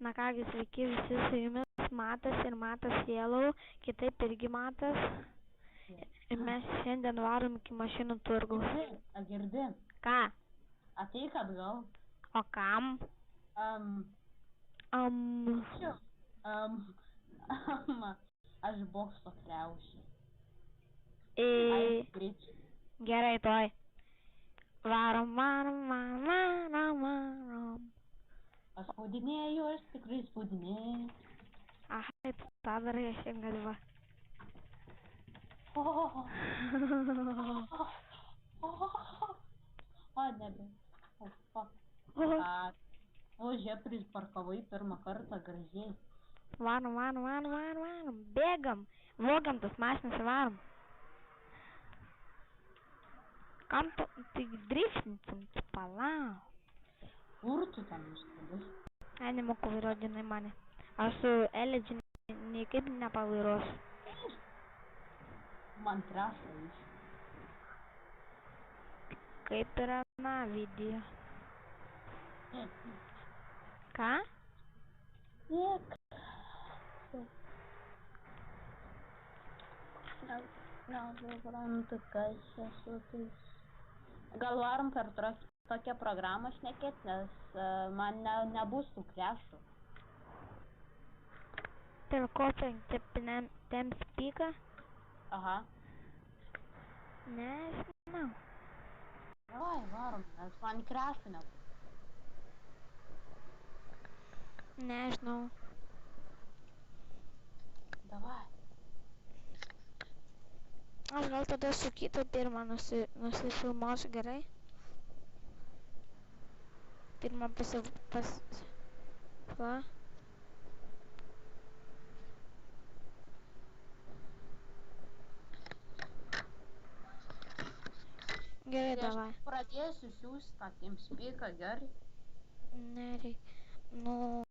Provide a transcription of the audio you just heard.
Na kągi, sveiki visi, su jumis Matas ir Matas Yellow, kitaip irgi Matas. Ir mes šiandien varom iki mašinų turgaus. Girdi? Ką? Ateik atgal. O kam? Aš bokso kriaušiu. Greičiau. Gerai, toj. Varom, varom, varom, varom, varom. Aš spaudinėju, aš tikrai spaudinėju. Aha, tu tą darai, aš šiandien va. O, nebe. O, žiūrėk, prisparkavai pirmą kartą gražiai. Varom, varom, varom, varom, varom. Bėgam. Vogiam tas mašinas ir varom. Kam tu tik driftinsim, tu palauk. Kur tu ten nuskubus? Ai, nemoku vairuoti, žinai mane. Aš su Elidži niekaip nepavairuosiu. Man trasa iš. Kaip yra na video. Ką? Niek. Nesuprantu, kas čia su tais. Gal varom per tokią programą šnekėt, nes man nebus tų krešų. Per kopią temps piką? Aha. Nežinau. Davai, varom, nes man krešų nebus. Nežinau. Davai. Aš gal tada su kitu pirmą nusifilmuosiu, gerai? Pirmą Va. Gerai, davai. Aš pradėsiu siųsti tą TeamSpeak'ą, gerai? Nereik. Nu,